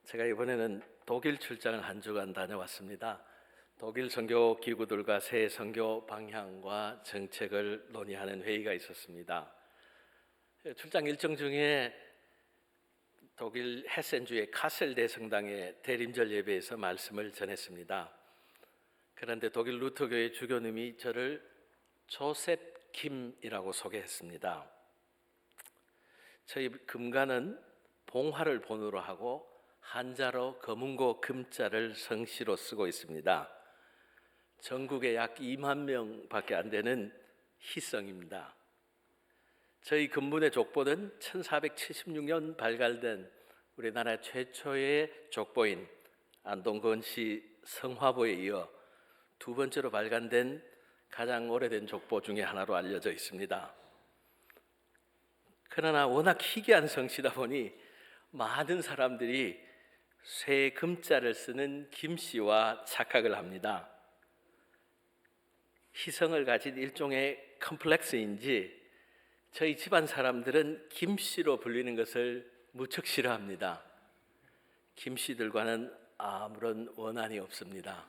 제가 이번에는 독일 출장을 한 주간 다녀왔습니다. 독일 선교 기구들과 새 선교 방향과 정책을 논의하는 회의가 있었습니다. 출장 일정 중에 독일 헤센주의 카셀 대성당의 대림절 예배에서 말씀을 전했습니다. 그런데 독일 루터교의 주교님이 저를 조셉 김이라고 소개했습니다. 저희 금가는 봉화를 본으로 하고 한자로 검은고 금자를 성씨로 쓰고 있습니다. 전국에 약 2만 명밖에 안 되는 희성입니다. 저희 근문의 족보는 1476년 발갈된 우리나라 최초의 족보인 안동건시 성화보에 이어 두 번째로 발간된 가장 오래된 족보 중에 하나로 알려져 있습니다. 그러나 워낙 희귀한 성씨다 보니 많은 사람들이 쇠 금자를 쓰는 김씨와 착각을 합니다. 희성을 가진 일종의 컴플렉스인지 저희 집안 사람들은 김씨로 불리는 것을 무척 싫어합니다. 김씨들과는 아무런 원한이 없습니다.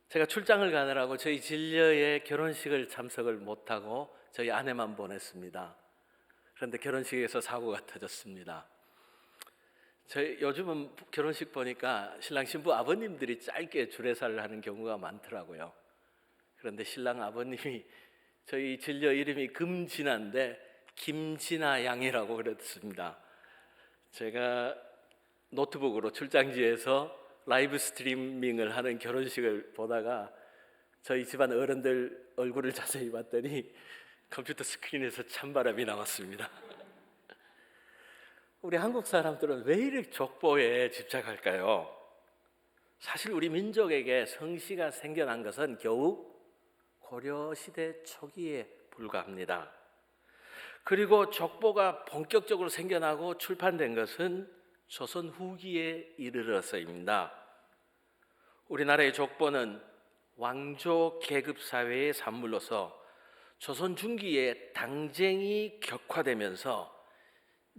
제가 출장을 가느라고 저희 진려의 결혼식을 참석을 못하고 저희 아내만 보냈습니다. 그런데 결혼식에서 사고가 터졌습니다. 요즘은 결혼식 보니까 신랑 신부 아버님들이 짧게 주례사를 하는 경우가 많더라고요. 그런데 신랑 아버님이 저희 진려 이름이 금진아인데 김진아 양이라고 그랬습니다. 제가 노트북으로 출장지에서 라이브 스트리밍을 하는 결혼식을 보다가 저희 집안 어른들 얼굴을 자세히 봤더니 컴퓨터 스크린에서 찬바람이 나왔습니다. 우리 한국 사람들은 왜 이렇게 족보에 집착할까요? 사실 우리 민족에게 성씨가 생겨난 것은 겨우 고려시대 초기에 불과합니다. 그리고 족보가 본격적으로 생겨나고 출판된 것은 조선 후기에 이르러서입니다. 우리나라의 족보는 왕조 계급 사회의 산물로서 조선 중기에 당쟁이 격화되면서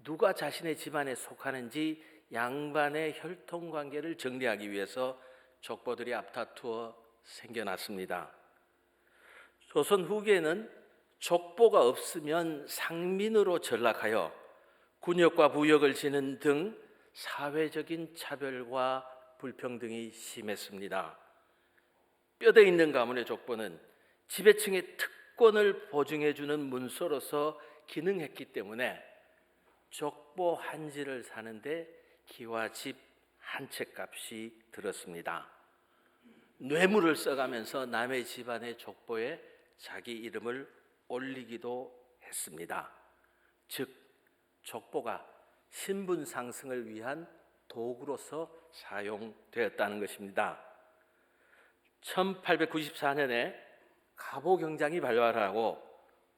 누가 자신의 집안에 속하는지 양반의 혈통관계를 정리하기 위해서 족보들이 앞다투어 생겨났습니다. 조선 후기에는 족보가 없으면 상민으로 전락하여 군역과 부역을 지는 등 사회적인 차별과 불평등이 심했습니다. 뼈대 있는 가문의 족보는 지배층의 특권을 보증해주는 문서로서 기능했기 때문에 족보 한 지를 사는데 기와 집 한 채 값이 들었습니다. 뇌물을 써가면서 남의 집안의 족보에 자기 이름을 올리기도 했습니다. 즉 족보가 신분 상승을 위한 도구로서 사용되었다는 것입니다. 1894년에 가보경장이 발발하고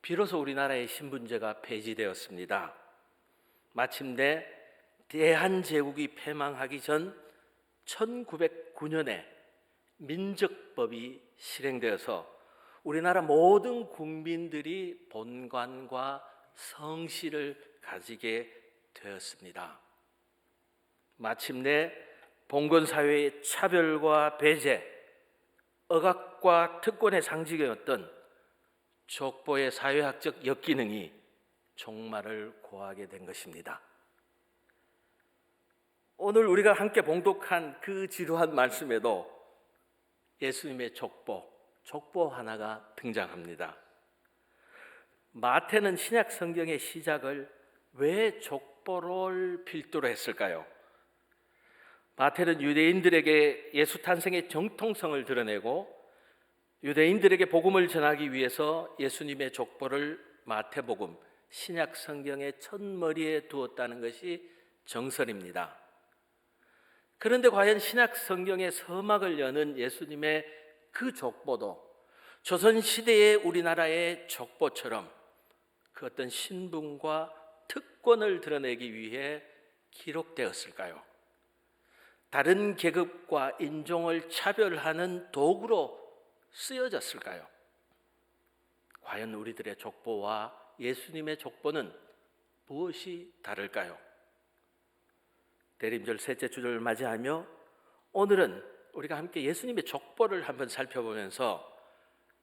비로소 우리나라의 신분제가 폐지되었습니다. 마침내 대한제국이 패망하기 전 1909년에 민적법이 실행되어서 우리나라 모든 국민들이 본관과 성씨를 가지게 되었습니다. 마침내 봉건사회의 차별과 배제, 억압과 특권의 상징이었던 족보의 사회학적 역기능이 종말을 고하게 된 것입니다. 오늘 우리가 함께 봉독한 그 지루한 말씀에도 예수님의 족보 하나가 등장합니다. 마태는 신약 성경의 시작을 왜 족보를 필두로 했을까요? 마태는 유대인들에게 예수 탄생의 정통성을 드러내고 유대인들에게 복음을 전하기 위해서 예수님의 족보를 마태복음, 신약 성경의 첫머리에 두었다는 것이 정설입니다. 그런데 과연 신약 성경의 서막을 여는 예수님의 그 족보도 조선시대의 우리나라의 족보처럼 그 어떤 신분과 특권을 드러내기 위해 기록되었을까요? 다른 계급과 인종을 차별하는 도구로 쓰여졌을까요? 과연 우리들의 족보와 예수님의 족보는 무엇이 다를까요? 대림절 셋째 주를 맞이하며 오늘은 우리가 함께 예수님의 족보를 한번 살펴보면서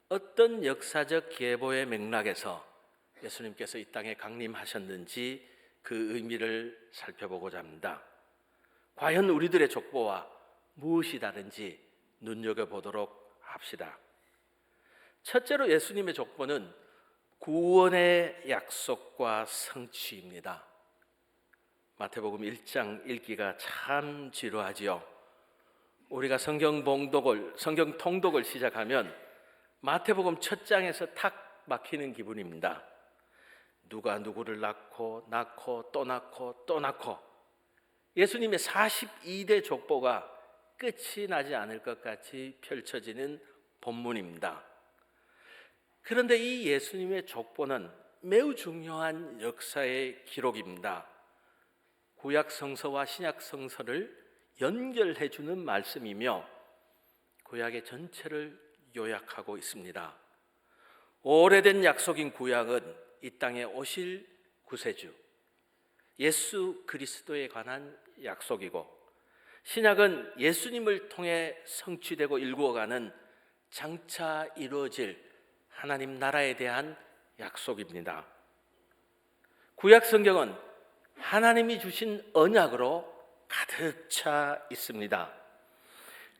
어떤 역사적 계보의 맥락에서 예수님께서 이 땅에 강림하셨는지 그 의미를 살펴보고자 합니다. 과연 우리들의 족보와 무엇이 다른지 눈여겨보도록 합시다. 첫째로 예수님의 족보는 구원의 약속과 성취입니다. 마태복음 1장 읽기가 참 지루하지요. 우리가 성경 통독을 시작하면 마태복음 첫 장에서 탁 막히는 기분입니다. 누가 누구를 낳고 또 낳고 또 낳고 예수님의 42대 족보가 끝이 나지 않을 것 같이 펼쳐지는 본문입니다. 그런데 이 예수님의 족보는 매우 중요한 역사의 기록입니다. 구약 성서와 신약 성서를 연결해 주는 말씀이며 구약의 전체를 요약하고 있습니다. 오래된 약속인 구약은 이 땅에 오실 구세주 예수 그리스도에 관한 약속이고, 신약은 예수님을 통해 성취되고 일구어가는 장차 이루어질 하나님 나라에 대한 약속입니다. 구약 성경은 하나님이 주신 언약으로 가득 차 있습니다.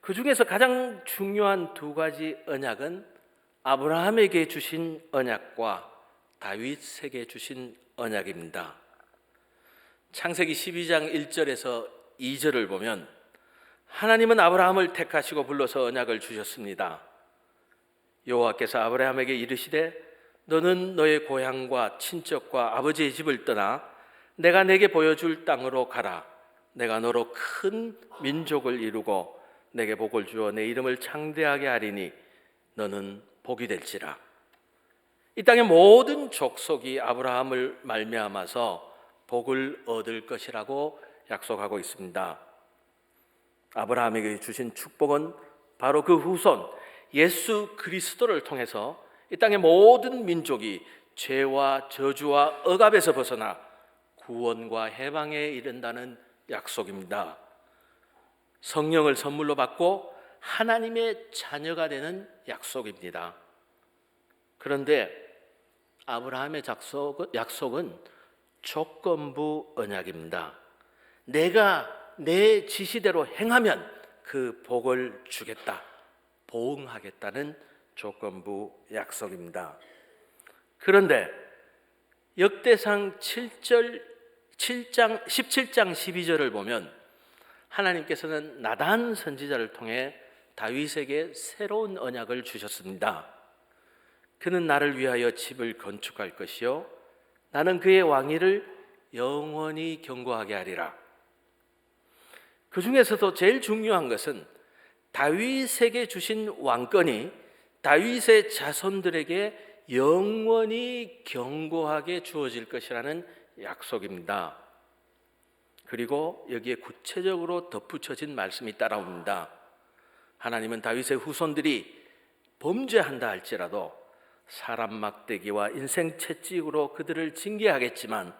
그 중에서 가장 중요한 두 가지 언약은 아브라함에게 주신 언약과 다윗에게 주신 언약입니다. 창세기 12장 1절에서 2절을 보면 하나님은 아브라함을 택하시고 불러서 언약을 주셨습니다. 여호와께서 아브라함에게 이르시되 너는 너의 고향과 친척과 아버지의 집을 떠나 내가 내게 보여줄 땅으로 가라. 내가 너로 큰 민족을 이루고 내게 복을 주어 내 이름을 창대하게 하리니 너는 복이 될지라. 이 땅의 모든 족속이 아브라함을 말미암아서 복을 얻을 것이라고 약속하고 있습니다. 아브라함에게 주신 축복은 바로 그 후손 예수 그리스도를 통해서 이 땅의 모든 민족이 죄와 저주와 억압에서 벗어나 구원과 해방에 이른다는 약속입니다. 성령을 선물로 받고 하나님의 자녀가 되는 약속입니다. 그런데 아브라함의 약속은 조건부 언약입니다. 내가 내 지시대로 행하면 그 복을 주겠다, 보응하겠다는 조건부 약속입니다. 그런데 역대상 17장 12절을 보면 하나님께서는 나단 선지자를 통해 다윗에게 새로운 언약을 주셨습니다. 그는 나를 위하여 집을 건축할 것이요 나는 그의 왕위를 영원히 경고하게 하리라. 그 중에서도 제일 중요한 것은 다윗에게 주신 왕권이 다윗의 자손들에게 영원히 경고하게 주어질 것이라는 약속입니다. 그리고 여기에 구체적으로 덧붙여진 말씀이 따라옵니다. 하나님은 다윗의 후손들이 범죄한다 할지라도 사람 막대기와 인생 채찍으로 그들을 징계하겠지만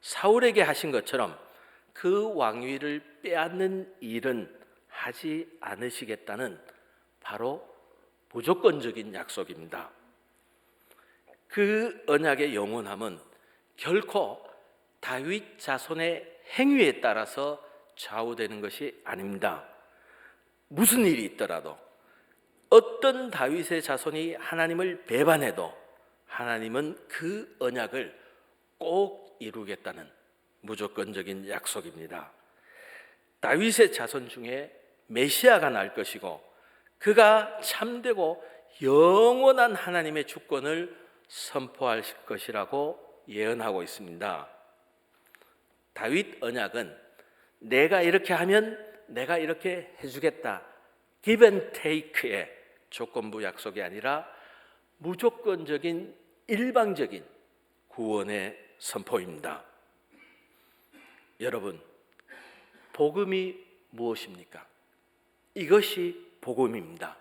사울에게 하신 것처럼 그 왕위를 빼앗는 일은 하지 않으시겠다는 바로 무조건적인 약속입니다. 그 언약의 영원함은 결코 다윗 자손의 행위에 따라서 좌우되는 것이 아닙니다. 무슨 일이 있더라도 어떤 다윗의 자손이 하나님을 배반해도 하나님은 그 언약을 꼭 이루겠다는 무조건적인 약속입니다. 다윗의 자손 중에 메시아가 날 것이고 그가 참되고 영원한 하나님의 주권을 선포할 것이라고 예언하고 있습니다. 다윗 언약은 내가 이렇게 하면 내가 이렇게 해주겠다, give and take의 조건부 약속이 아니라 무조건적인 일방적인 구원의 선포입니다. 여러분, 복음이 무엇입니까? 이것이 복음입니다.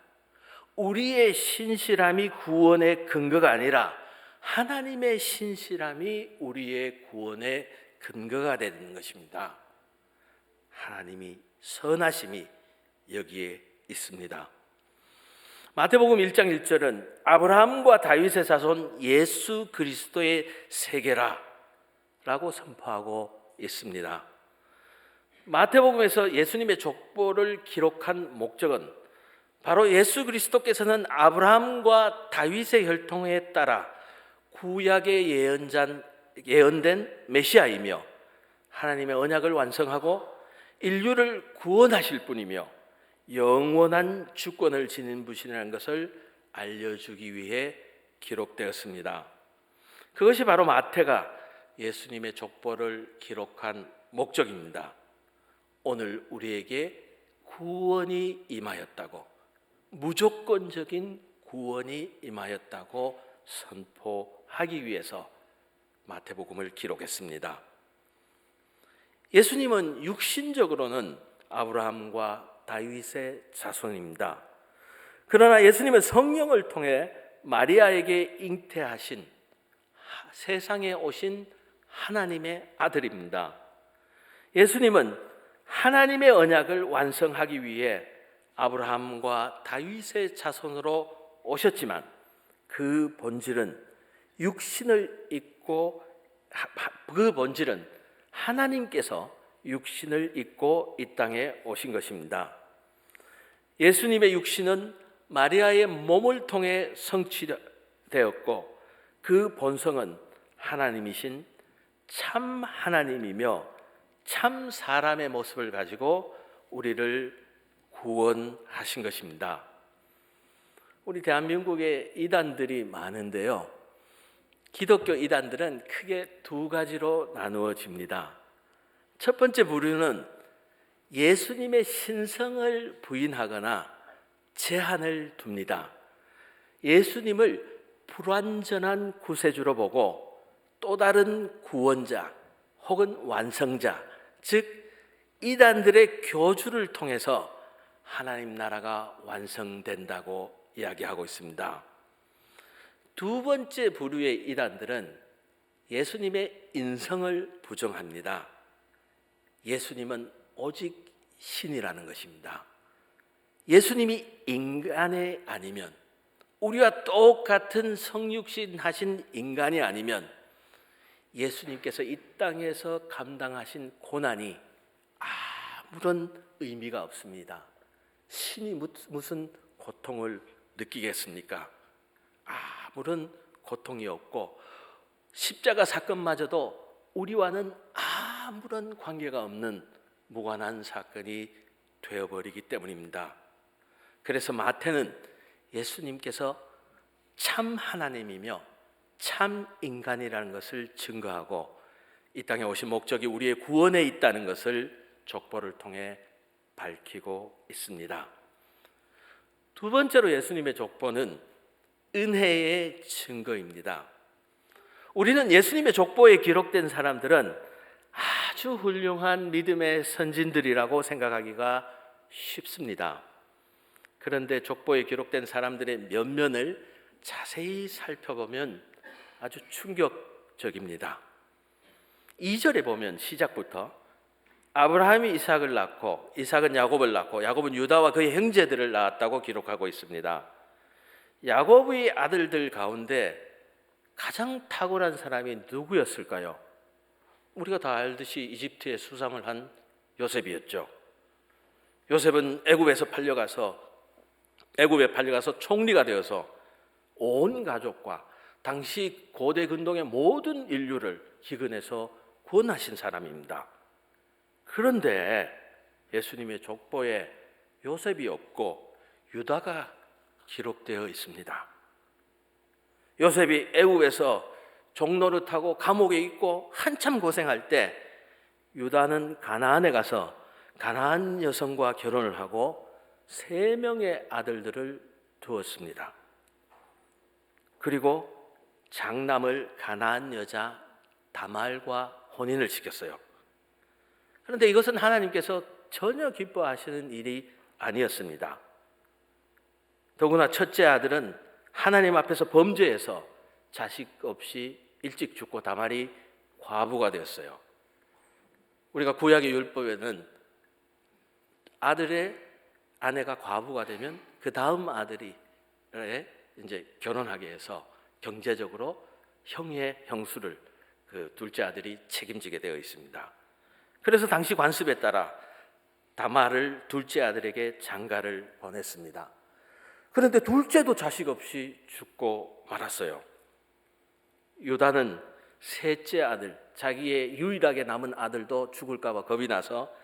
우리의 신실함이 구원의 근거가 아니라 하나님의 신실함이 우리의 구원의 근거가 되는 것입니다. 하나님이 선하심이 여기에 있습니다. 마태복음 1장 1절은 아브라함과 다윗의 자손 예수 그리스도의 세계라 라고 선포하고 있습니다. 마태복음에서 예수님의 족보를 기록한 목적은 바로 예수 그리스도께서는 아브라함과 다윗의 혈통에 따라 구약의 예언된 메시아이며 하나님의 언약을 완성하고 인류를 구원하실 분이며 영원한 주권을 지닌 분이라는 것을 알려주기 위해 기록되었습니다. 그것이 바로 마태가 예수님의 족보를 기록한 목적입니다. 오늘 우리에게 구원이 임하였다고, 무조건적인 구원이 임하였다고 선포하기 위해서 마태복음을 기록했습니다. 예수님은 육신적으로는 아브라함과 다윗의 자손입니다. 그러나 예수님은 성령을 통해 마리아에게 잉태하신 세상에 오신 하나님의 아들입니다. 예수님은 하나님의 언약을 완성하기 위해 아브라함과 다윗의 자손으로 오셨지만 그 본질은 하나님께서 육신을 입고 이 땅에 오신 것입니다. 예수님의 육신은 마리아의 몸을 통해 성취되었고 그 본성은 하나님이신 참 하나님이며 참 사람의 모습을 가지고 우리를 구원하신 것입니다. 우리 대한민국에 이단들이 많은데요, 기독교 이단들은 크게 두 가지로 나누어집니다. 첫 번째 부류는 예수님의 신성을 부인하거나 제한을 둡니다. 예수님을 불완전한 구세주로 보고 또 다른 구원자 혹은 완성자, 즉 이단들의 교주를 통해서 하나님 나라가 완성된다고 이야기하고 있습니다. 두 번째 부류의 이단들은 예수님의 인성을 부정합니다. 예수님은 오직 신이라는 것입니다. 예수님이 인간이 아니면, 우리와 똑같은 성육신 하신 인간이 아니면 예수님께서 이 땅에서 감당하신 고난이 아무런 의미가 없습니다. 신이 무슨 고통을 느끼겠습니까? 아무런 고통이 없고 십자가 사건마저도 우리와는 아무런 관계가 없는 무관한 사건이 되어버리기 때문입니다. 그래서 마태는 예수님께서 참 하나님이며 참 인간이라는 것을 증거하고 이 땅에 오신 목적이 우리의 구원에 있다는 것을 족보를 통해 밝히고 있습니다. 두 번째로 예수님의 족보는 은혜의 증거입니다. 우리는 예수님의 족보에 기록된 사람들은 아주 훌륭한 믿음의 선진들이라고 생각하기가 쉽습니다. 그런데 족보에 기록된 사람들의 면면을 자세히 살펴보면 아주 충격적입니다. 2절에 보면 시작부터 아브라함이 이삭을 낳고 이삭은 야곱을 낳고 야곱은 유다와 그의 형제들을 낳았다고 기록하고 있습니다. 야곱의 아들들 가운데 가장 탁월한 사람이 누구였을까요? 우리가 다 알듯이 이집트에 수상을 한 요셉이었죠. 요셉은 애굽에 팔려가서 총리가 되어서 온 가족과 당시 고대 근동의 모든 인류를 기근에서 구원하신 사람입니다. 그런데 예수님의 족보에 요셉이 없고 유다가 기록되어 있습니다. 요셉이 애굽에서 종노릇하고 감옥에 있고 한참 고생할 때 유다는 가나안에 가서 가나안 여성과 결혼을 하고 3명의 아들들을 두었습니다. 그리고 장남을 가나안 여자 다말과 혼인을 시켰어요. 그런데 이것은 하나님께서 전혀 기뻐하시는 일이 아니었습니다. 더구나 첫째 아들은 하나님 앞에서 범죄해서 자식 없이 일찍 죽고 다말이 과부가 되었어요. 우리가 구약의 율법에는 아들의 아내가 과부가 되면 그 다음 아들이 이제 결혼하게 해서 경제적으로 형수를 그 둘째 아들이 책임지게 되어 있습니다. 그래서 당시 관습에 따라 다말을 둘째 아들에게 장가를 보냈습니다. 그런데 둘째도 자식 없이 죽고 말았어요. 유다는 셋째 아들, 자기의 유일하게 남은 아들도 죽을까 봐 겁이 나서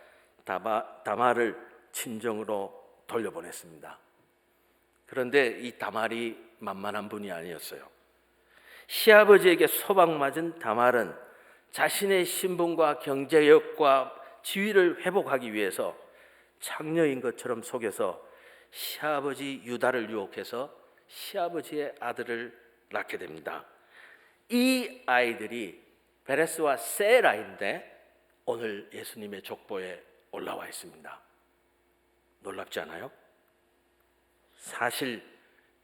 다말을 친정으로 돌려보냈습니다. 그런데 이 다말이 만만한 분이 아니었어요. 시아버지에게 소박맞은 다말은 자신의 신분과 경제력과 지위를 회복하기 위해서 창녀인 것처럼 속여서 시아버지 유다를 유혹해서 시아버지의 아들을 낳게 됩니다. 이 아이들이 베레스와 세라인데 오늘 예수님의 족보에 올라와 있습니다. 놀랍지 않아요? 사실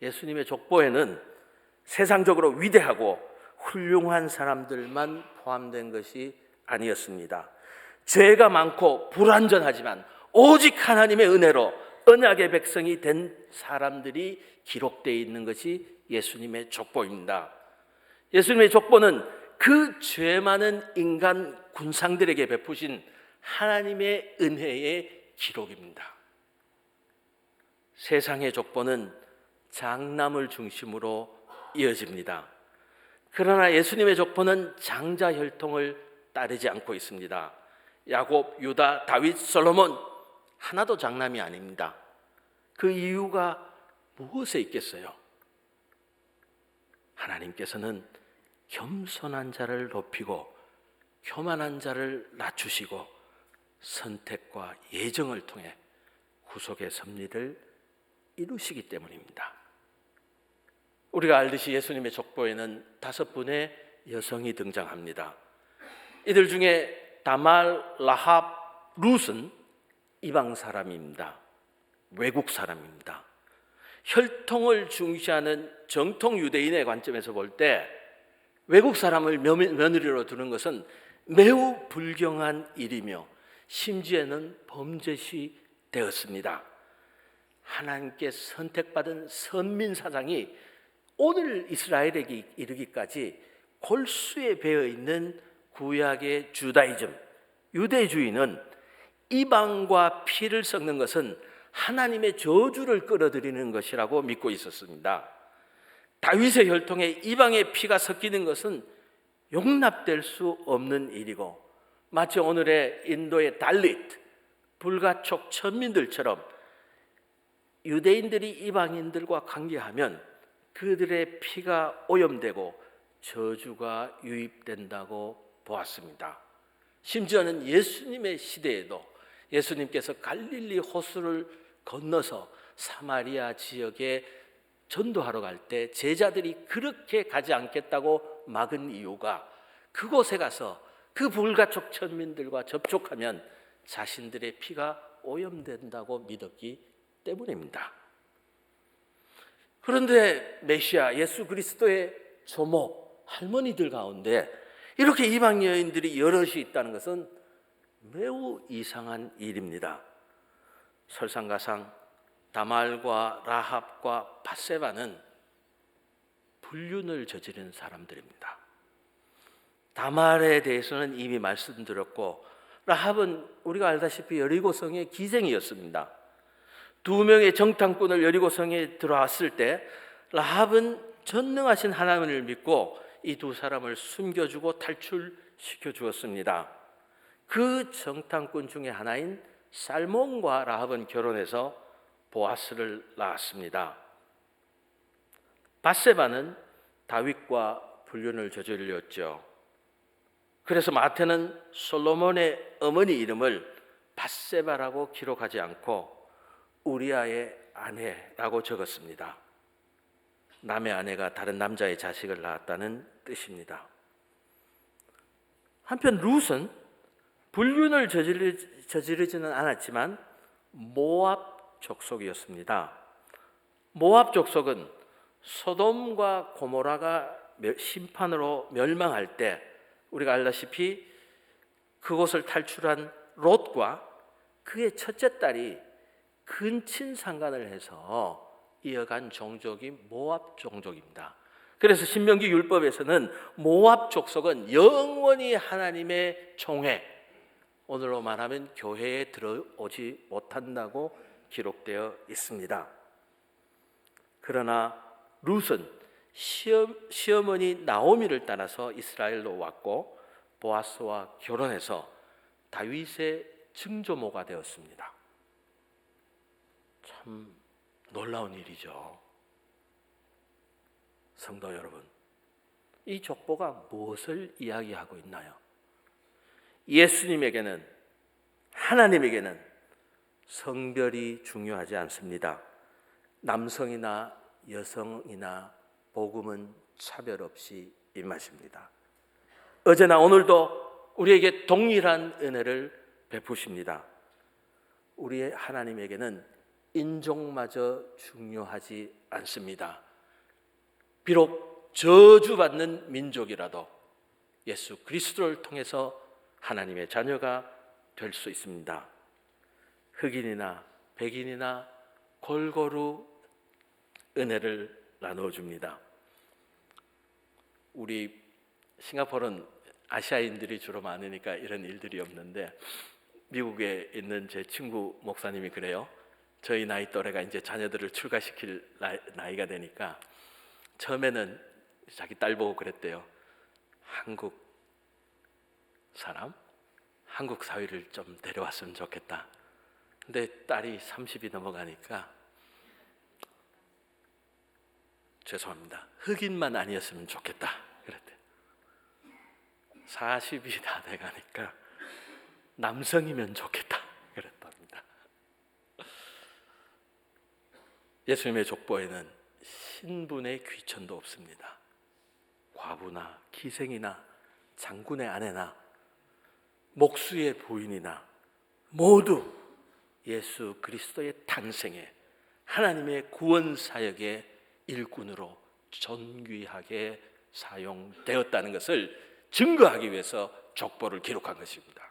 예수님의 족보에는 세상적으로 위대하고 훌륭한 사람들만 포함된 것이 아니었습니다. 죄가 많고 불완전하지만 오직 하나님의 은혜로 언약의 백성이 된 사람들이 기록되어 있는 것이 예수님의 족보입니다. 예수님의 족보는 그 죄 많은 인간 군상들에게 베푸신 하나님의 은혜의 기록입니다. 세상의 족보는 장남을 중심으로 이어집니다. 그러나 예수님의 족보는 장자 혈통을 따르지 않고 있습니다. 야곱, 유다, 다윗, 솔로몬 하나도 장남이 아닙니다. 그 이유가 무엇에 있겠어요? 하나님께서는 겸손한 자를 높이고 교만한 자를 낮추시고 선택과 예정을 통해 구속의 섭리를 이루시기 때문입니다. 우리가 알듯이 예수님의 족보에는 5분의 여성이 등장합니다. 이들 중에 다말, 라합, 룻은 이방 사람입니다. 외국 사람입니다. 혈통을 중시하는 정통 유대인의 관점에서 볼 때 외국 사람을 며느리로 두는 것은 매우 불경한 일이며 심지어는 범죄시 되었습니다. 하나님께 선택받은 선민 사상이 오늘 이스라엘에게 이르기까지 골수에 배어 있는 구약의 주다이즘, 유대주의는 이방과 피를 섞는 것은 하나님의 저주를 끌어들이는 것이라고 믿고 있었습니다. 다윗의 혈통에 이방의 피가 섞이는 것은 용납될 수 없는 일이고 마치 오늘의 인도의 달리트, 불가촉 천민들처럼 유대인들이 이방인들과 관계하면 그들의 피가 오염되고 저주가 유입된다고 보았습니다. 심지어는 예수님의 시대에도 예수님께서 갈릴리 호수를 건너서 사마리아 지역에 전도하러 갈 때 제자들이 그렇게 가지 않겠다고 막은 이유가 그곳에 가서 그 불가촉 천민들과 접촉하면 자신들의 피가 오염된다고 믿었기 때문입니다. 그런데 메시아 예수 그리스도의 조모, 할머니들 가운데 이렇게 이방 여인들이 여럿이 있다는 것은 매우 이상한 일입니다. 설상가상 다말과 라합과 밧세바는 불륜을 저지른 사람들입니다. 다말에 대해서는 이미 말씀드렸고 라합은 우리가 알다시피 여리고성의 기생이었습니다. 2명의 정탐꾼을 여리고성에 들어왔을 때 라합은 전능하신 하나님을 믿고 이 2 사람을 숨겨주고 탈출시켜 주었습니다. 그 정탐꾼 중에 하나인 살몬과 라합은 결혼해서 보아스를 낳았습니다. 밧세바는 다윗과 불륜을 저질렀죠. 그래서 마태는 솔로몬의 어머니 이름을 밧세바라고 기록하지 않고 우리아의 아내라고 적었습니다. 남의 아내가 다른 남자의 자식을 낳았다는 뜻입니다. 한편 룻은 불륜을 저지르지는 않았지만 모압 족속이었습니다. 모압 족속은 소돔과 고모라가 심판으로 멸망할 때 우리가 알다시피 그곳을 탈출한 롯과 그의 첫째 딸이 근친 상간을 해서 이어간 종족이 모압 종족입니다. 그래서 신명기 율법에서는 모압 족속은 영원히 하나님의 총회, 오늘로 말하면 교회에 들어오지 못한다고 기록되어 있습니다. 그러나 룻은 시어머니 나오미를 따라서 이스라엘로 왔고 보아스와 결혼해서 다윗의 증조모가 되었습니다. 참 놀라운 일이죠. 성도 여러분, 이 족보가 무엇을 이야기하고 있나요? 예수님에게는, 하나님에게는 성별이 중요하지 않습니다. 남성이나 여성이나 복음은 차별 없이 임하십니다. 어제나 오늘도 우리에게 동일한 은혜를 베푸십니다. 우리의 하나님에게는 인종마저 중요하지 않습니다. 비록 저주받는 민족이라도 예수 그리스도를 통해서 하나님의 자녀가 될 수 있습니다. 흑인이나 백인이나 골고루 은혜를 나눠줍니다. 우리 싱가포르는 아시아인들이 주로 많으니까 이런 일들이 없는데, 미국에 있는 제 친구 목사님이 그래요. 저희 나이 또래가 이제 자녀들을 출가시킬 나이가 되니까 처음에는 자기 딸 보고 그랬대요. 한국 사람? 한국 사회를 좀 데려왔으면 좋겠다. 근데 딸이 30이 넘어가니까 죄송합니다, 흑인만 아니었으면 좋겠다 그랬대. 40이 다 돼가니까 남성이면 좋겠다 그랬답니다. 예수님의 족보에는 신분의 귀천도 없습니다. 과부나 기생이나 장군의 아내나 목수의 부인이나 모두 예수 그리스도의 탄생에 하나님의 구원 사역의 일꾼으로 존귀하게 사용되었다는 것을 증거하기 위해서 족보를 기록한 것입니다.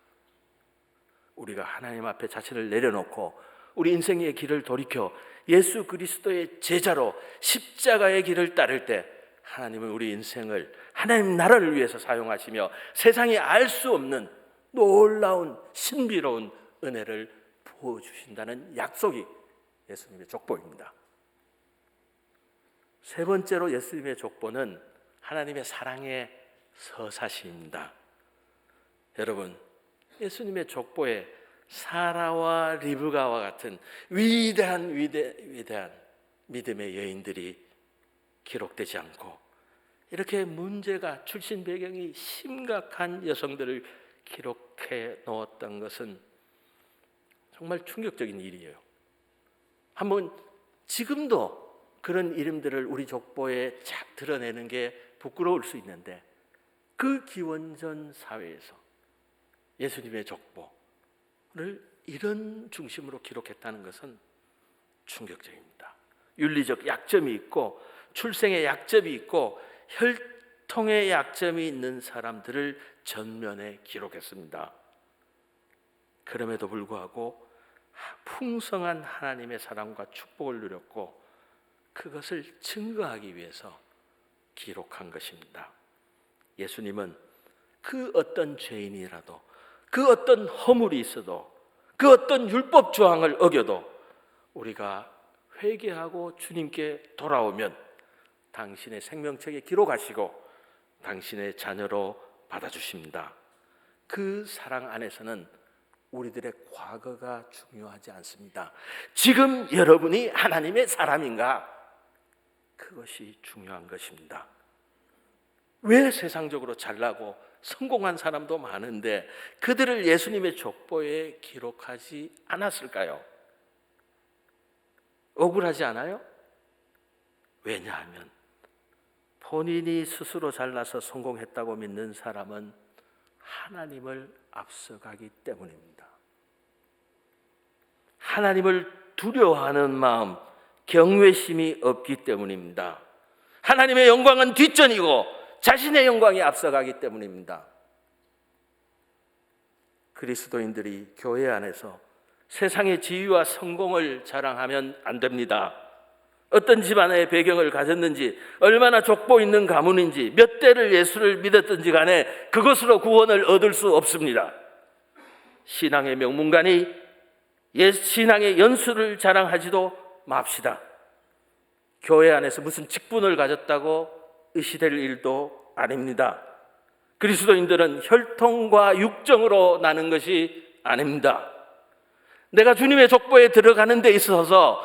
우리가 하나님 앞에 자신을 내려놓고 우리 인생의 길을 돌이켜 예수 그리스도의 제자로 십자가의 길을 따를 때 하나님은 우리 인생을 하나님 나라를 위해서 사용하시며 세상이 알 수 없는 놀라운 신비로운 은혜를 부어주신다는 약속이 예수님의 족보입니다. 세 번째로 예수님의 족보는 하나님의 사랑의 서사시입니다. 여러분, 예수님의 족보에 사라와 리브가와 같은 위대한 믿음의 여인들이 기록되지 않고 이렇게 문제가, 출신 배경이 심각한 여성들을 기록해 놓았던 것은 정말 충격적인 일이에요. 한번 지금도 그런 이름들을 우리 족보에 착 드러내는 게 부끄러울 수 있는데, 그 기원전 사회에서 예수님의 족보를 이런 중심으로 기록했다는 것은 충격적입니다. 윤리적 약점이 있고 출생의 약점이 있고 혈통의 약점이 있는 사람들을 전면에 기록했습니다. 그럼에도 불구하고 풍성한 하나님의 사랑과 축복을 누렸고 그것을 증거하기 위해서 기록한 것입니다. 예수님은 그 어떤 죄인이라도, 그 어떤 허물이 있어도, 그 어떤 율법 조항을 어겨도 우리가 회개하고 주님께 돌아오면 당신의 생명책에 기록하시고 당신의 자녀로 받아주십니다. 그 사랑 안에서는 우리들의 과거가 중요하지 않습니다. 지금 여러분이 하나님의 사람인가? 그것이 중요한 것입니다. 왜 세상적으로 잘나고 성공한 사람도 많은데 그들을 예수님의 족보에 기록하지 않았을까요? 억울하지 않아요? 왜냐하면 본인이 스스로 잘나서 성공했다고 믿는 사람은 하나님을 앞서가기 때문입니다. 하나님을 두려워하는 마음, 경외심이 없기 때문입니다. 하나님의 영광은 뒷전이고 자신의 영광이 앞서가기 때문입니다. 그리스도인들이 교회 안에서 세상의 지위와 성공을 자랑하면 안 됩니다. 어떤 집안의 배경을 가졌는지, 얼마나 족보 있는 가문인지, 몇 대를 예수를 믿었든지 간에 그것으로 구원을 얻을 수 없습니다. 신앙의 명문가니 신앙의 연수를 자랑하지도 맙시다. 교회 안에서 무슨 직분을 가졌다고 의시될 일도 아닙니다. 그리스도인들은 혈통과 육정으로 나는 것이 아닙니다. 내가 주님의 족보에 들어가는 데 있어서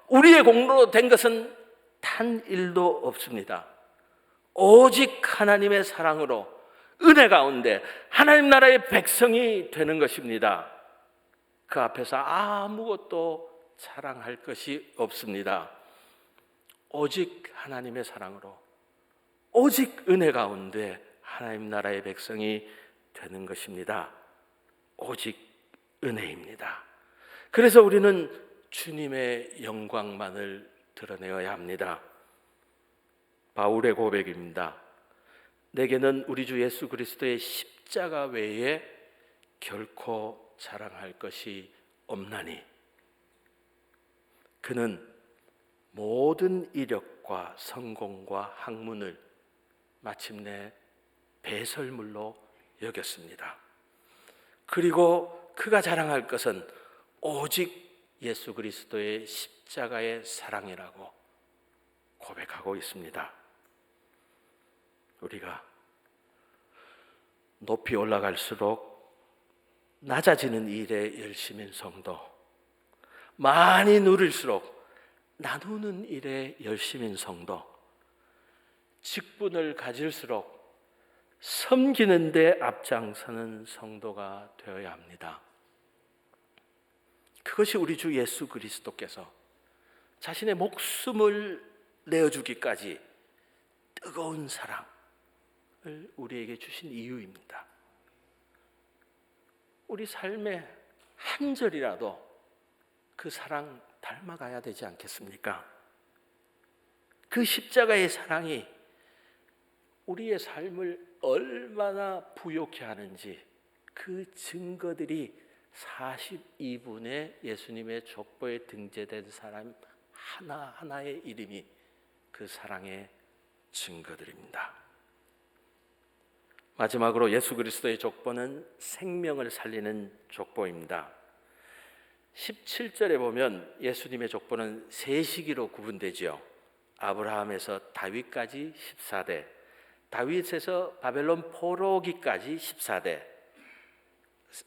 우리의 공로로 된 것은 단 일도 없습니다. 오직 하나님의 사랑으로 은혜 가운데 하나님 나라의 백성이 되는 것입니다. 그 앞에서 아무것도 자랑할 것이 없습니다. 오직 하나님의 사랑으로, 오직 은혜 가운데 하나님 나라의 백성이 되는 것입니다. 오직 은혜입니다. 그래서 우리는 주님의 영광만을 드러내어야 합니다. 바울의 고백입니다. 내게는 우리 주 예수 그리스도의 십자가 외에 결코 자랑할 것이 없나니 그는 모든 이력과 성공과 학문을 마침내 배설물로 여겼습니다. 그리고 그가 자랑할 것은 오직 예수 그리스도의 십자가의 사랑이라고 고백하고 있습니다. 우리가 높이 올라갈수록 낮아지는 일에 열심인 성도, 많이 누릴수록 나누는 일에 열심인 성도, 직분을 가질수록 섬기는 데 앞장서는 성도가 되어야 합니다. 그것이 우리 주 예수 그리스도께서 자신의 목숨을 내어주기까지 뜨거운 사랑을 우리에게 주신 이유입니다. 우리 삶의 한 절이라도 그 사랑 닮아가야 되지 않겠습니까? 그 십자가의 사랑이 우리의 삶을 얼마나 부욕해 하는지 그 증거들이 42분의 예수님의 족보에 등재된 사람 하나하나의 이름이 그 사랑의 증거들입니다. 마지막으로 예수 그리스도의 족보는 생명을 살리는 족보입니다. 17절에 보면 예수님의 족보는 세 시기로 구분되지요. 아브라함에서 다윗까지 14대, 다윗에서 바벨론 포로기까지 14대,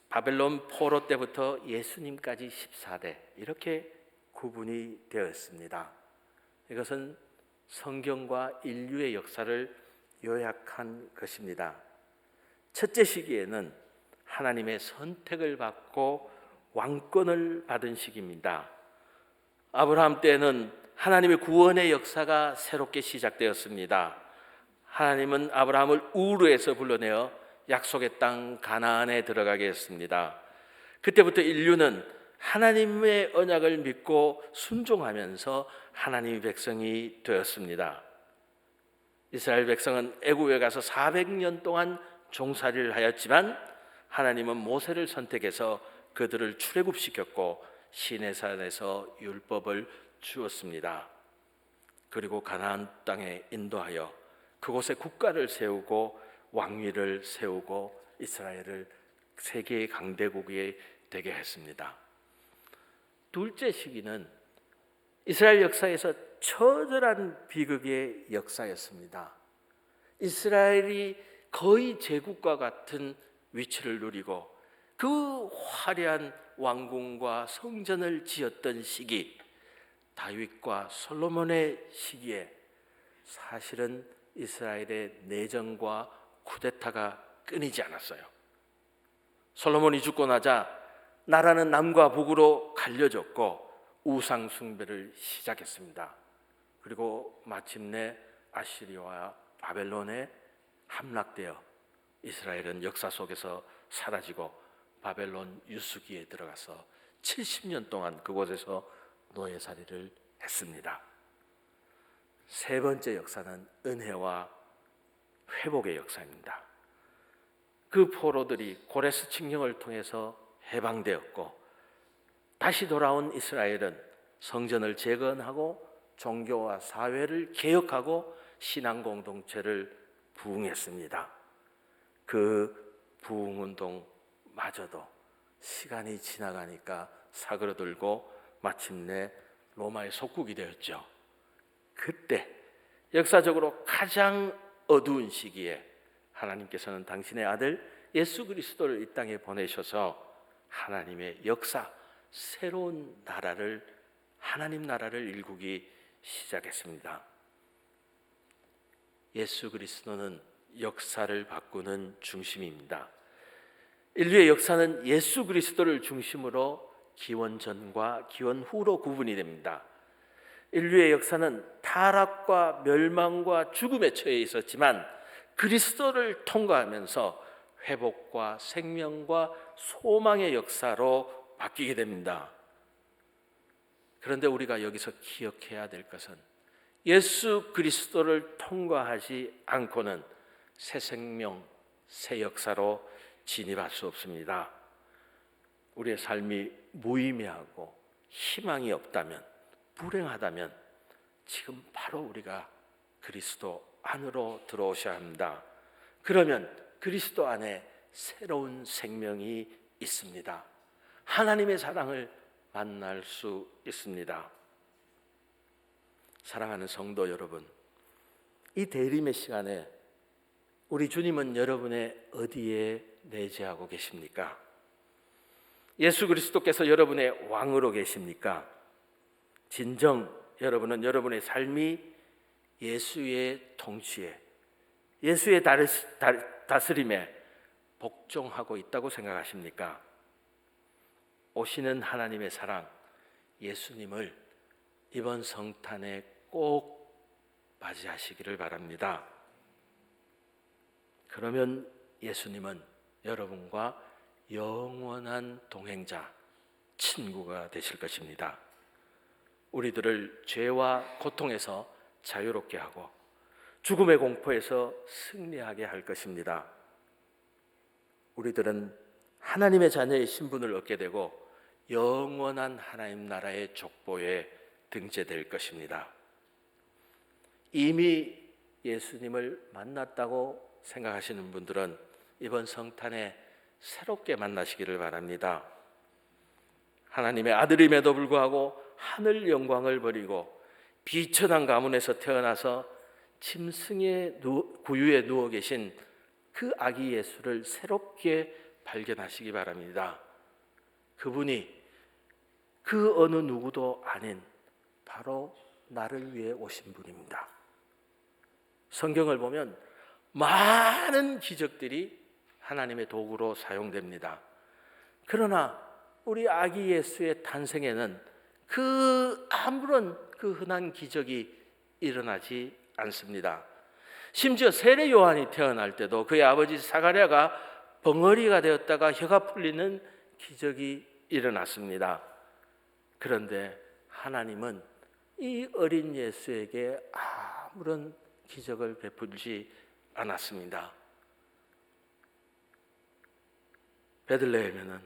바벨론 포로 때부터 예수님까지 14대, 이렇게 구분이 되어 있습니다. 이것은 성경과 인류의 역사를 요약한 것입니다. 첫째 시기에는 하나님의 선택을 받고 왕권을 받은 시기입니다. 아브라함 때는 하나님의 구원의 역사가 새롭게 시작되었습니다. 하나님은 아브라함을 우르에서 불러내어 약속의 땅 가나안에 들어가게 했습니다. 그때부터 인류는 하나님의 언약을 믿고 순종하면서 하나님의 백성이 되었습니다. 이스라엘 백성은 애굽에 가서 400년 동안 종살이를 하였지만 하나님은 모세를 선택해서 그들을 출애굽시켰고 시내산에서 율법을 주었습니다. 그리고 가나안 땅에 인도하여 그곳에 국가를 세우고 왕위를 세우고 이스라엘을 세계의 강대국이 되게 했습니다. 둘째 시기는 이스라엘 역사에서 처절한 비극의 역사였습니다. 이스라엘이 거의 제국과 같은 위치를 누리고 그 화려한 왕궁과 성전을 지었던 시기, 다윗과 솔로몬의 시기에 사실은 이스라엘의 내전과 쿠데타가 끊이지 않았어요. 솔로몬이 죽고 나자 나라는 남과 북으로 갈려졌고 우상 숭배를 시작했습니다. 그리고 마침내 아시리아와 바벨론에 함락되어 이스라엘은 역사 속에서 사라지고 바벨론 유수기에 들어가서 70년 동안 그곳에서 노예살이를 했습니다. 세 번째 역사는 은혜와 회복의 역사입니다. 그 포로들이 고레스 칙령을 통해서 해방되었고 다시 돌아온 이스라엘은 성전을 재건하고 종교와 사회를 개혁하고 신앙 공동체를 부흥했습니다. 그 부흥운동마저도 시간이 지나가니까 사그러들고 마침내 로마의 속국이 되었죠. 그때 역사적으로 가장 어두운 시기에 하나님께서는 당신의 아들 예수 그리스도를 이 땅에 보내셔서 하나님의 역사, 새로운 나라를, 하나님 나라를 일구기 시작했습니다. 예수 그리스도는 역사를 바꾸는 중심입니다. 인류의 역사는 예수 그리스도를 중심으로 기원 전과 기원 후로 구분이 됩니다. 인류의 역사는 타락과 멸망과 죽음에 처해 있었지만 그리스도를 통과하면서 회복과 생명과 소망의 역사로 바뀌게 됩니다. 그런데 우리가 여기서 기억해야 될 것은 예수 그리스도를 통과하지 않고는 새 생명, 새 역사로 진입할 수 없습니다. 우리의 삶이 무의미하고 희망이 없다면, 불행하다면 지금 바로 우리가 그리스도 안으로 들어오셔야 합니다. 그러면 그리스도 안에 새로운 생명이 있습니다. 하나님의 사랑을 만날 수 있습니다. 사랑하는 성도 여러분, 이 대림의 시간에 우리 주님은 여러분의 어디에 내재하고 계십니까? 예수 그리스도께서 여러분의 왕으로 계십니까? 진정 여러분은 여러분의 삶이 예수의 통치에, 예수의 다스림에 복종하고 있다고 생각하십니까? 오시는 하나님의 사랑, 예수님을 이번 성탄에 꼭 맞이하시기를 바랍니다. 그러면 예수님은 여러분과 영원한 동행자, 친구가 되실 것입니다. 우리들을 죄와 고통에서 자유롭게 하고 죽음의 공포에서 승리하게 할 것입니다. 우리들은 하나님의 자녀의 신분을 얻게 되고 영원한 하나님 나라의 족보에 등재될 것입니다. 이미 예수님을 만났다고 생각하시는 분들은 이번 성탄에 새롭게 만나시기를 바랍니다. 하나님의 아들임에도 불구하고 하늘 영광을 버리고 비천한 가문에서 태어나서 짐승의 구유에 누워 계신 그 아기 예수를 새롭게 발견하시기 바랍니다. 그분이 그 어느 누구도 아닌 바로 나를 위해 오신 분입니다. 성경을 보면 많은 기적들이 하나님의 도구로 사용됩니다. 그러나 우리 아기 예수의 탄생에는 아무런 흔한 기적이 일어나지 않습니다. 심지어 세례 요한이 태어날 때도 그의 아버지 사가랴가 벙어리가 되었다가 혀가 풀리는 기적이 일어났습니다. 그런데 하나님은 이 어린 예수에게 아무런 기적을 베풀지 않았습니다. 베들레헴에는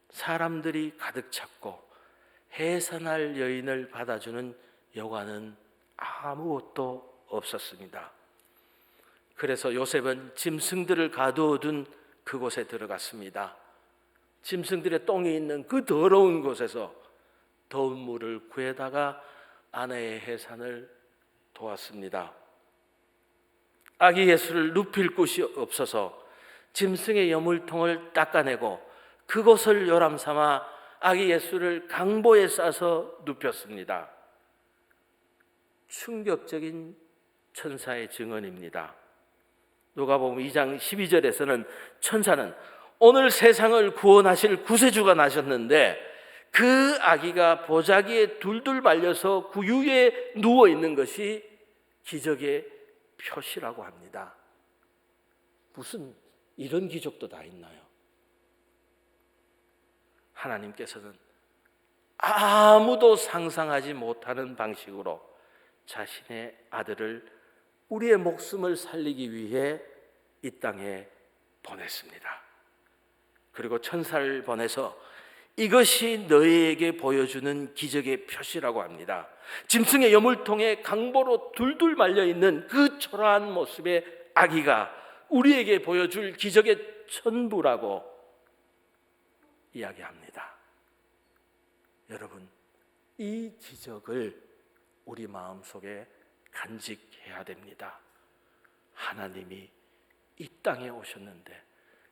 사람들이 가득 찼고 해산할 여인을 받아주는 여관은 아무것도 없었습니다. 그래서 요셉은 짐승들을 가두어둔 그곳에 들어갔습니다. 짐승들의 똥이 있는 그 더러운 곳에서 더운 물을 구해다가 아내의 해산을 도왔습니다. 아기 예수를 눕힐 곳이 없어서 짐승의 여물통을 닦아내고 그곳을 요람 삼아 아기 예수를 강보에 싸서 눕혔습니다. 충격적인 천사의 증언입니다. 누가복음 2장 12절에서는 천사는 오늘 세상을 구원하실 구세주가 나셨는데 그 아기가 보자기에 둘둘 말려서 구유에 누워 있는 것이 기적의 표시라고 합니다. 무슨 이런 기적도 다 있나요? 하나님께서는 아무도 상상하지 못하는 방식으로 자신의 아들을 우리의 목숨을 살리기 위해 이 땅에 보냈습니다. 그리고 천사를 보내서 이것이 너희에게 보여주는 기적의 표시라고 합니다. 짐승의 여물통에 강보로 둘둘 말려있는 그 초라한 모습의 아기가 우리에게 보여줄 기적의 전부라고 이야기합니다. 여러분, 이 기적을 우리 마음속에 간직해야 됩니다. 하나님이 이 땅에 오셨는데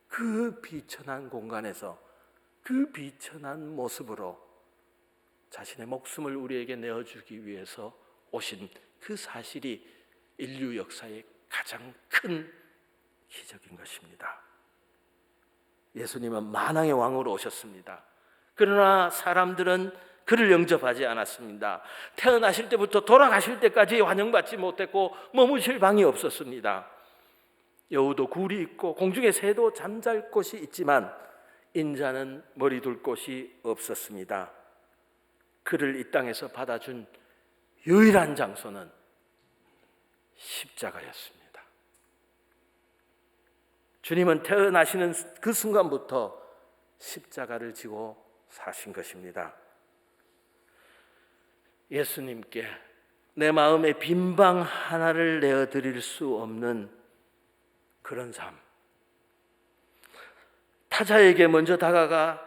그 비천한 공간에서 그 비천한 모습으로 자신의 목숨을 우리에게 내어주기 위해서 오신 그 사실이 인류 역사의 가장 큰 기적인 것입니다. 예수님은 만왕의 왕으로 오셨습니다. 그러나 사람들은 그를 영접하지 않았습니다. 태어나실 때부터 돌아가실 때까지 환영받지 못했고 머무실 방이 없었습니다. 여우도 굴이 있고 공중의 새도 잠잘 곳이 있지만 인자는 머리 둘 곳이 없었습니다. 그를 이 땅에서 받아준 유일한 장소는 십자가였습니다. 주님은 태어나시는 그 순간부터 십자가를 지고 사신 것입니다. 예수님께 내 마음에 빈방 하나를 내어드릴 수 없는 그런 삶, 타자에게 먼저 다가가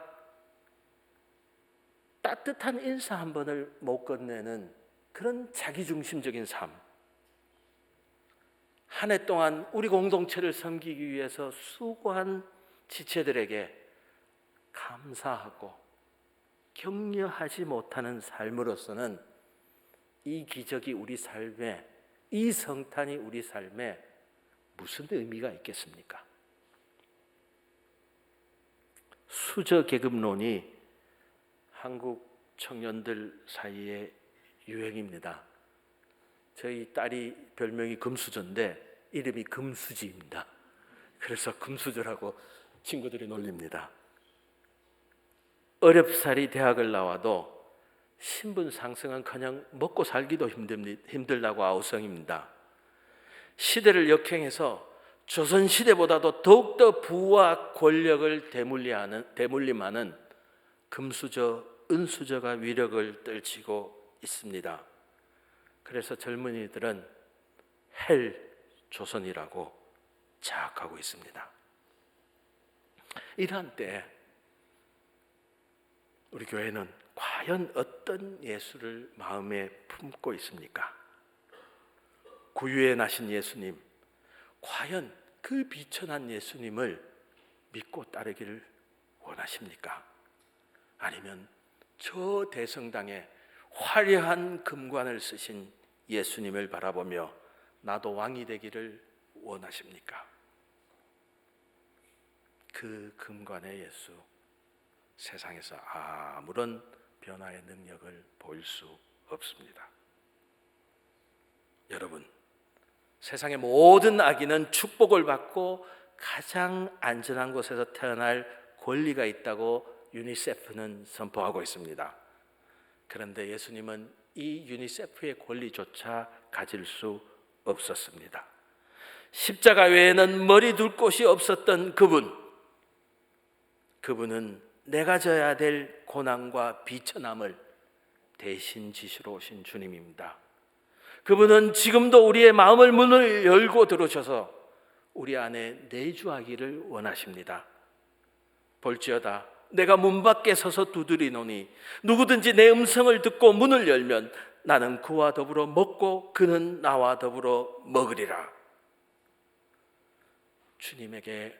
따뜻한 인사 한 번을 못 건네는 그런 자기중심적인 삶, 한 해 동안 우리 공동체를 섬기기 위해서 수고한 지체들에게 감사하고 격려하지 못하는 삶으로서는 이 기적이 우리 삶에, 이 성탄이 우리 삶에 무슨 의미가 있겠습니까? 수저계급론이 한국 청년들 사이에 유행입니다. 저희 딸이 별명이 금수저인데 이름이 금수지입니다. 그래서 금수저라고 친구들이 놀립니다. 어렵사리 대학을 나와도 신분 상승은커녕 먹고 살기도 힘들다고 아우성입니다. 시대를 역행해서 조선시대보다도 더욱더 부와 권력을 대물림하는 금수저, 은수저가 위력을 떨치고 있습니다. 그래서 젊은이들은 헬 조선이라고 자학하고 있습니다. 이러한 때 우리 교회는 과연 어떤 예수를 마음에 품고 있습니까? 구유에 나신 예수님, 과연 그 비천한 예수님을 믿고 따르기를 원하십니까? 아니면 저 대성당에 화려한 금관을 쓰신 예수님을 바라보며 나도 왕이 되기를 원하십니까? 그 금관의 예수, 세상에서 아무런 변화의 능력을 보일 수 없습니다. 여러분, 세상의 모든 아기는 축복을 받고 가장 안전한 곳에서 태어날 권리가 있다고 유니세프는 선포하고 있습니다. 그런데 예수님은 이 유니세프의 권리조차 가질 수 없었습니다. 십자가 외에는 머리 둘 곳이 없었던 그분은 내가 져야 될 고난과 비천함을 대신 지시러 오신 주님입니다. 그분은 지금도 우리의 마음을 문을 열고 들어오셔서 우리 안에 내주하기를 원하십니다. 볼지어다 내가 문 밖에 서서 두드리노니 누구든지 내 음성을 듣고 문을 열면 나는 그와 더불어 먹고 그는 나와 더불어 먹으리라. 주님에게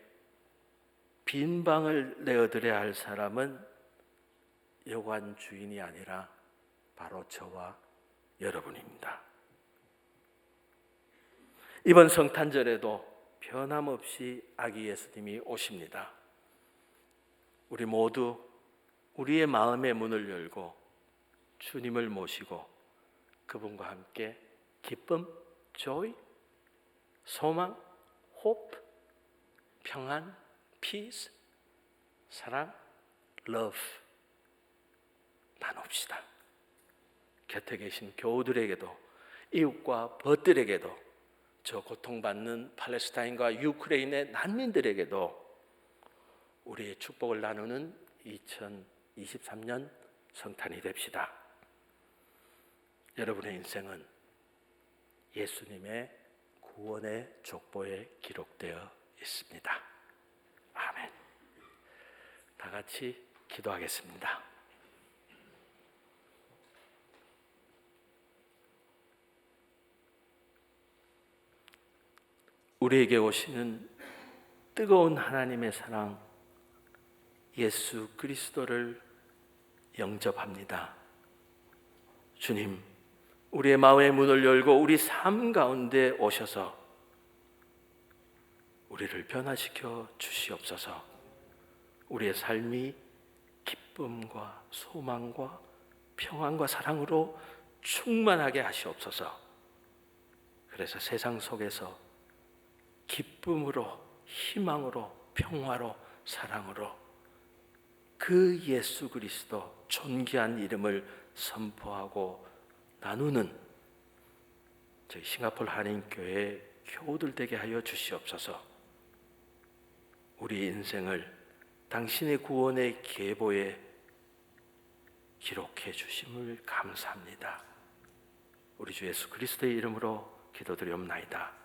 빈 방을 내어드려야 할 사람은 여관 주인이 아니라 바로 저와 여러분입니다. 이번 성탄절에도 변함없이 아기 예수님이 오십니다. 우리 모두 우리의 마음의 문을 열고 주님을 모시고 그분과 함께 기쁨, joy, 소망, hope, 평안, peace, 사랑, love 나눕시다. 곁에 계신 교우들에게도 이웃과 벗들에게도 저 고통받는 팔레스타인과 유크레인의 난민들에게도 우리의 축복을 나누는 2023년 성탄이 됩시다. 여러분의 인생은 예수님의 구원의 족보에 기록되어 있습니다. 아멘. 다 같이 기도하겠습니다. 우리에게 오시는 뜨거운 하나님의 사랑, 예수 그리스도를 영접합니다. 주님, 우리의 마음의 문을 열고 우리 삶 가운데 오셔서 우리를 변화시켜 주시옵소서. 우리의 삶이 기쁨과 소망과 평안과 사랑으로 충만하게 하시옵소서. 그래서 세상 속에서 기쁨으로, 희망으로, 평화로, 사랑으로 그 예수 그리스도 존귀한 이름을 선포하고 나누는 저희 싱가포르 한인교회 교우들 되게 하여 주시옵소서. 우리 인생을 당신의 구원의 계보에 기록해 주심을 감사합니다. 우리 주 예수 그리스도의 이름으로 기도드리옵나이다.